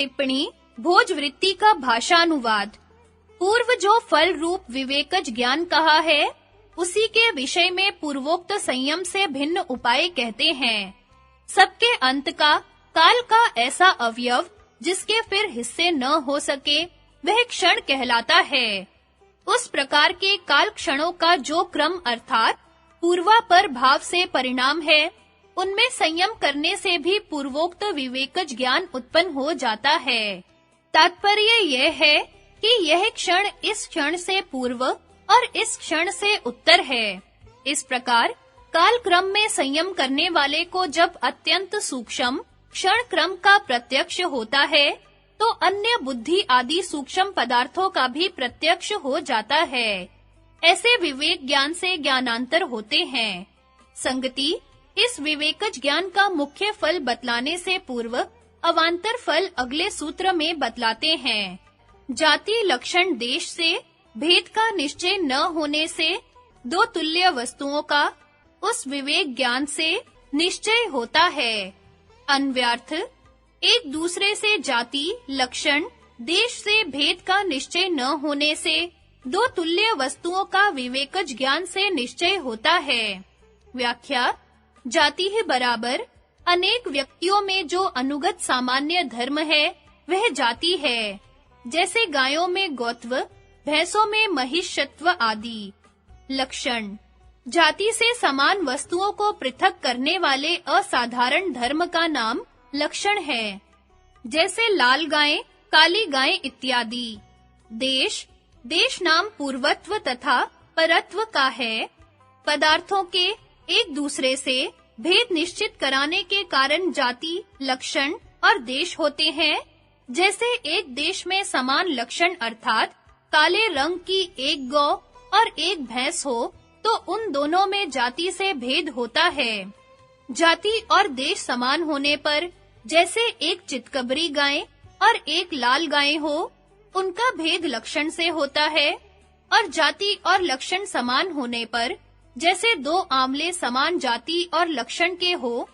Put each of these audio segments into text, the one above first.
टिप्पणी भोजवृत्ति का भाषानुवाद। पूर्व जो फल रूप विवेकज ज्ञान कहा है, उसी के विषय में पूर्वोक्त संयम से भिन्न उपाय कहते हैं। सबके अंत का, काल का ऐसा अवयव जिसके फिर हिस्से न हो सके, वह क्षण कहलाता है। उस प्रकार के काल क्षणों का जो क्रम अर्थात पूर्वापर भाव से परिणाम है, उनमें संयम करने से भी पूर्वोक्त विवेकज ज्ञान उत्पन्न हो जाता है। तात्पर्य यह है कि यह क्षण इस क्षण से पूर्व और इस क्षण से उत्तर है। इस प्रकार काल क्रम में संयम करने वाले को जब अत्यंत सूक्ष्म क्षण क्रम का प्रत्यक्ष होता है, तो अन्य बुद्धि आदि सूक्ष्म पदार्थों का भी प्रत्यक्ष हो जाता है। ऐसे विवेक ज्ञान से ज्ञानांतर होते हैं। संगति इस विवेकज ज्ञान का मुख्य फल बतलाने से पूर्व अवांतर फल अगले सूत्र में बतलाते हैं। जाति लक्षण देश से भेद का निश्चय न होने से दो तुल्य वस्तुओं का उस विवेक ज्ञान से निश्चय होता है। अन्व्यार्थ एक दूसरे से जाति लक्षण देश से भेद का निश्चय न होने से दो तुल्य वस्तुओं का विवेकज ज्ञान से निश्चय होता है। व्याख्या जाति ही बराबर अनेक व्यक्तियों में जो अनुगत सामान्य धर्म है, वह जाति है। जैसे गायों में गौत्व, भैंसों में महिषत्व आदि। लक्षण जाति से समान वस्तुओं को पृथक करने वाले असाधारण धर्म का नाम लक्षण है। जैसे लाल गाय, काली गाय इत्यादि। देश नाम पूर्वत्व तथा परत्व का है। पदार्थों के एक दूसरे से भेद निश्चित कराने के कारण जाति, लक्षण और देश होते हैं। जैसे एक देश में समान लक्षण अर्थात काले रंग की एक गौ और एक भैंस हो, तो उन दोनों में जाति से भेद होता है। जाति और देश समान होने पर जैसे एक चितकबरी गाय और एक लाल गाय हो, उनका भेद लक्षण से होता है। और जाति और लक्षण समान होने पर जैसे दो आमले समान जाति और लक्षण के हो,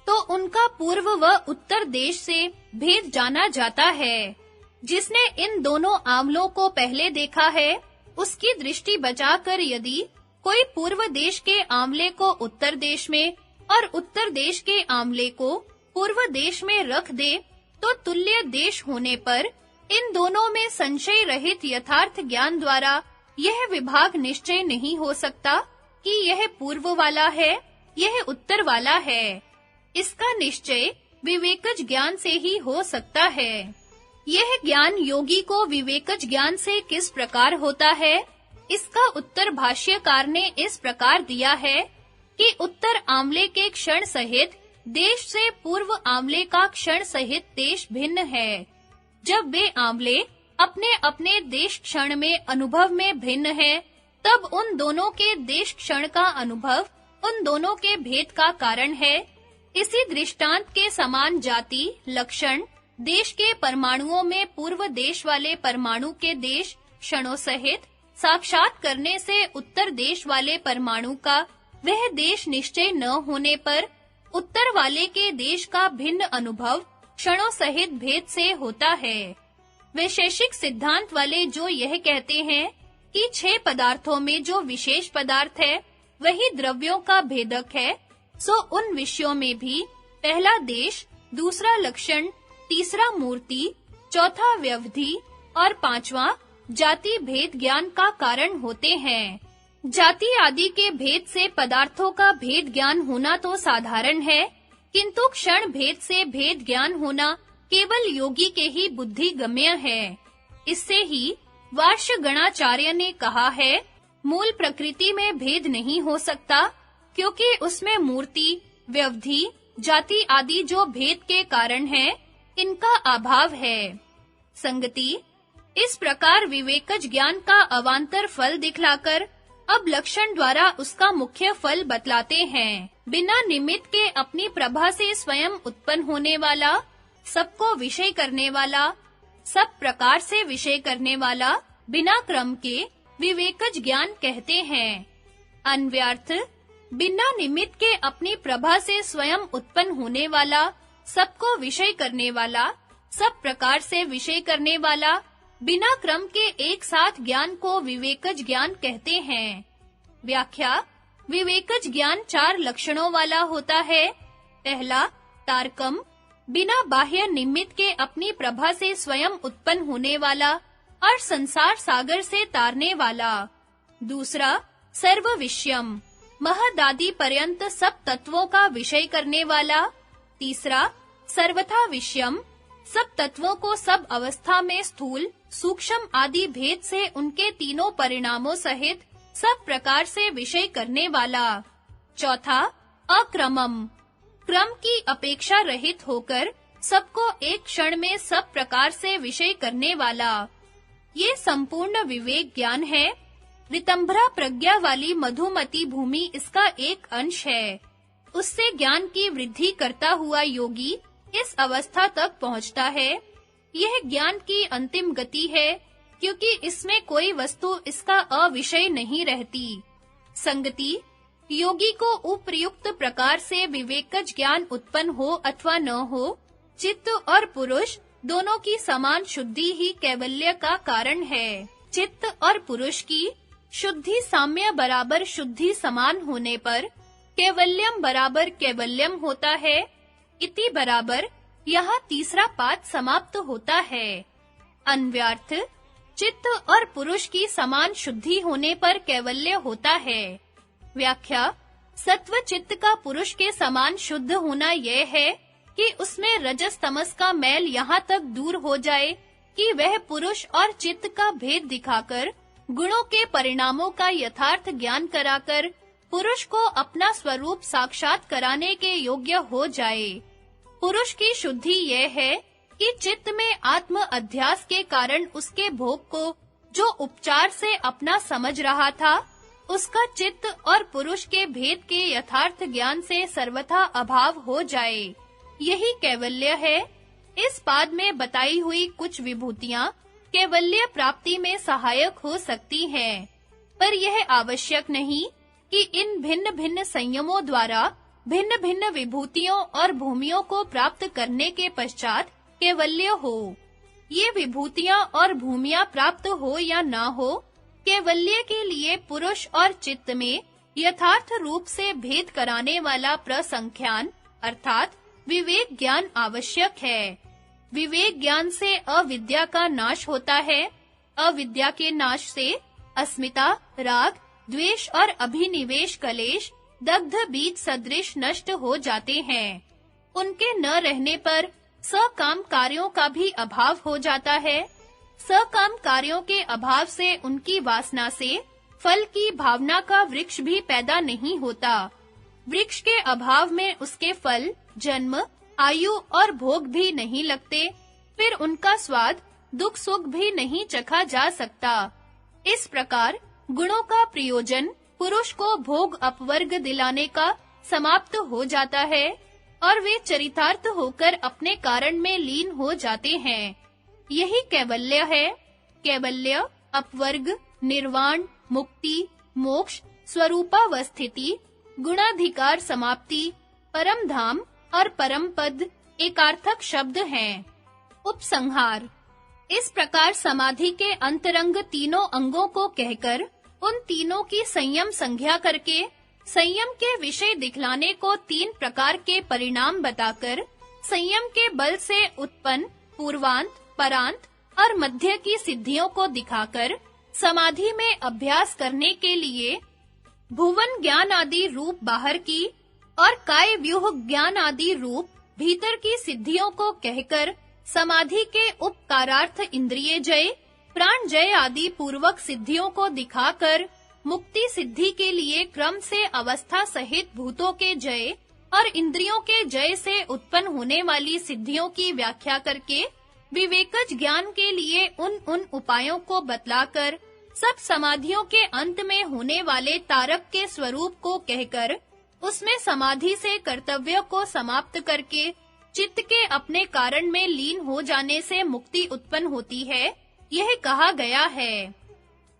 तो उनका पूर्व व उत्तर देश से भेद जाना जाता है। जिसने इन दोनों आमलों को पहले देखा है, उसकी दृष्टि बचाकर यदि कोई पूर्व देश के आमले को उत्तर देश में और उत्तर देश के आमले को पूर्व देश में रख दे, तो तुल्य देश होने पर इन दोनों में संशय रहित यथार्थ ज्ञान द्वारा यह विभाग निश्चय नहीं हो सकता कि यह पूर्व वाला है, यह उत्तर वाला है। इसका निश्चय विवेकज ज्ञान से ही हो सकता है। यह ज्ञान योगी को विवेकज ज्ञान से किस प्रकार होता है, इसका उत्तर भाष्यकार ने इस प्रकार दिया है कि उत्तर आमले के क्षण सहित देश से पूर्व आमले का क्षण सहित देश भिन्न है। जब वे आमले अपने-अपने देश क्षण में अनुभव में भिन्न हैं, तब उन दोनों के देश क्षण का अनुभव उन दोनों के भेद का कारण है। इसी दृष्टांत के समान जाति, लक्षण, देश के परमाणुओं में पूर्व देश वाले परमाणु के देश क्षणों सहित साक्षात करने से उत्तर देश वाले परमाणु का वह देश निश्चय न होने पर उत्तर वाले के देश का भिन्न अनुभव क्षणों सहित भेद से होता है। वैशेषिक सिद्धांत वाले जो यह कहते हैं कि 6 पदार्थों में जो विशेष पदार्थ है, वही द्रव्यों का भेदक है, सो उन विषयों में भी पहला देश, दूसरा लक्षण, तीसरा मूर्ति, चौथा व्यवधि और पांचवा जाति भेद ज्ञान का कारण होते हैं। जाति आदि के भेद से पदार्थों का भेद ज्ञान होना तो साधारण है, किंतु क्षण भेद से भेद ज्ञान होना केवल योगी के ही बुद्धि गम्य है। इससे ही वार्ष गणाचार्य ने कहा है, मूल प्रकृति में भेद नहीं हो सकता, क्योंकि उसमें मूर्ति, व्यवधि, जाति आदि जो भेद के कारण हैं, इनका अभाव है। संगति इस प्रकार विवेकज ज्ञान का अवांतर फल दिखलाकर अब लक्षण द्वारा उसका मुख्य फल बतलाते हैं। बिना निमित्त के अपनी प्रभा से स्वयं उत्पन्न होने वाला, सबको विषय करने वाला, सब प्रकार से विषय करने वाला, बिना क्रम के विवेकज ज्ञान कहते हैं। अन्व्यार्थ बिना निमित्त के अपनी प्रभा से स्वयं उत्पन्न होने वाला, सबको विषय करने वाला, सब प्रकार से विषय करने वाला, बिना क्रम के एक साथ ज्ञान को विवेकज ज्ञान कहते हैं। व्याख्या: विवेकज ज्ञान 4 लक्षणों वाला होता है। पहला, तारकम, बिना बाह्य निमित्त के अपनी प्रभा से स्वयं उत्पन्न होने वाला और संसार सागर से तारने वाला। दूसरा, सर्वविषयम, महदादि पर्यंत सब तत्वों का विषय करने वाला। तीसरा, सर्वथा विषयम, सब तत्वों को सब अवस्था में स्थूल, सूक्ष्म आदि भेद से उनके तीनों परिणामों सहित सब प्रकार से विषय करने वाला। चौथा, अक्रमम, क्रम की अपेक्षा रहित होकर सबको एक क्षण में सब प्रकार से विषय करने वाला। ये संपूर्ण विवेक ज्ञान है। ऋतंभरा प्रज्ञा वाली मधुमती भूमि इसका एक अंश है। उससे ज्ञान की वृद्धि करता हुआ योगी इस अवस्था तक पहुंचता है। यह ज्ञान की अंतिम गति है, क्योंकि इसमें कोई वस्तु इसका अविषय नहीं रहती। संगति: योगी को उपयुक्त प्रकार से विवेकज ज्ञान उत्पन्न हो अथवा न हो, चित्त और पुरुष दोनों की समान शुद्धि ही कैवल्य का कारण है। चित्त और पुरुष की शुद्धि साम्य बराबर शुद्धि समान होने पर कैवल्यम बराबर कैवल्यम होता है। इति बराबर यहाँ तीसरा पाद समाप्त होता है। अन्व्यार्थ: चित्त और पुरुष की समान शुद्धि होने पर कैवल्य होता है। व्याख्या: सत्व चित्त का पुरुष के समान शुद्ध होना यह है कि उसमें रजस तमस का मैल यहाँ तक दूर हो जाए कि वह पुरुष और चित्त का भेद दिखाकर, गुणों के परिणामों का यथार्थ ज्ञान कराकर पुरुष को अपना स्वरूप साक्षात कराने के योग्य हो जाए। पुरुष की शुद्धि यह है कि चित्त में आत्म अध्यास के कारण उसके भोग को जो उपचार से अपना समझ रहा था, उसका चित्त और पुरुष के भेद के यथार्थ ज्ञान से सर्वथा अभाव हो जाए। यही कैवल्य है। इस पाद में बताई हुई कुछ विभूतियां कैवल्य प्राप्ति में सहायक हो सकती हैं, पर यह आवश्यक नहीं कि इन भिन्न-भिन्न संयमों द्वारा भिन्न-भिन्न विभूतियों और भूमियों को प्राप्त करने के पश्चात कैवल्य हो। ये विभूतियां और भूमियां प्राप्त हो या ना हो, कैवल्य के लिए पुरुष और चित्त में यथार्थ रूप से भेद कराने वाला प्रसंख्यान अर्थात विवेक ज्ञान आवश्यक है। विवेक ज्ञान से अविद्या का नाश होता है। अविद्या के नाश से अस्मिता, राग, द्वेष और अभिनिवेश कलेश दग्ध बीज सदृश नष्ट हो जाते हैं। उनके न रहने पर सकाम कार्यों का भी अभाव हो जाता है। सकाम कार्यों के अभाव से उनकी वासना से फल की भावना का वृक्ष भी पैदा नहीं होता। वृक्ष के अभाव में उसके फल, जन्म, आयु और भोग भी नहीं लगते, फिर उनका स्वाद, दुख सुख भी नहीं चखा जा सकता। इस प्रकार गुणों का प्रयोजन पुरुष को भोग अपवर्ग दिलाने का समाप्त हो जाता है और वे चरितार्थ होकर अपने कारण में लीन हो जाते हैं। यही कैवल्य है। कैवल्य अपवर्ग, निर्वाण, मुक्ति, मोक्ष, स्वरूपावस्थिति, गुणाधिकार समाप्ति, परम धाम और परम पद एकार्थक शब्द हैं। उपसंहार: इस प्रकार समाधि के अंतरंग तीनों अंगों को कहकर उन तीनों की संयम संज्ञा करके संयम के विषय दिखलाने को 3 प्रकार के परिणाम बताकर संयम के बल से उत्पन्न पूर्वांत, परांत और मध्य की सिद्धियों को दिखाकर समाधि में अभ्यास करने के लिए भुवन ज्ञान आदि रूप बाहर की और काय व्यूह ज्ञान आदि रूप भीतर की सिद्धियों को कहकर समाधि के उपकारार्थ इंद्रिय जय, प्राण जय आदि पूर्वक सिद्धियों को दिखाकर मुक्ति सिद्धि के लिए क्रम से अवस्था सहित भूतों के जय और इंद्रियों के जय से उत्पन्न होने वाली सिद्धियों की व्याख्या करके विवेकज ज्ञान के लिए उन उपायों को बतलाकर सब समाधियों के अंत में होने वाले तारक के स्वरूप को कहकर उसमें समाधि से कर्तव्य को समाप्त करके चित्त के अपने कारण में लीन हो जाने से मुक्ति उत्पन्न होती है, यह कहा गया है।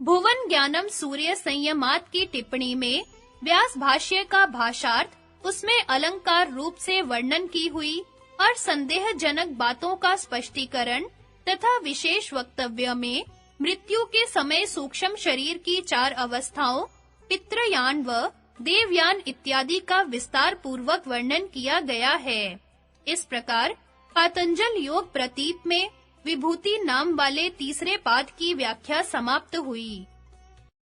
भुवन ज्ञानम सूर्य संयमात की टिप्पणी में व्यास भाष्य का भाषार्थ उसमें अलंकार रूप से वर्णन की हुई और संदेहजनक बातों का स्पष्टीकरण तथा विशेष वक्तव्य में मृत्यु के समय सूक्ष्म शरीर की 4 अवस्थाओं, पितृयान व देवयान इत्यादि का विस्तार पूर्वक वर्णन किया गया है। इस प्रकार पातंजल योग प्रतीत में विभूति नाम वाले तीसरे पाद की व्याख्या समाप्त हुई।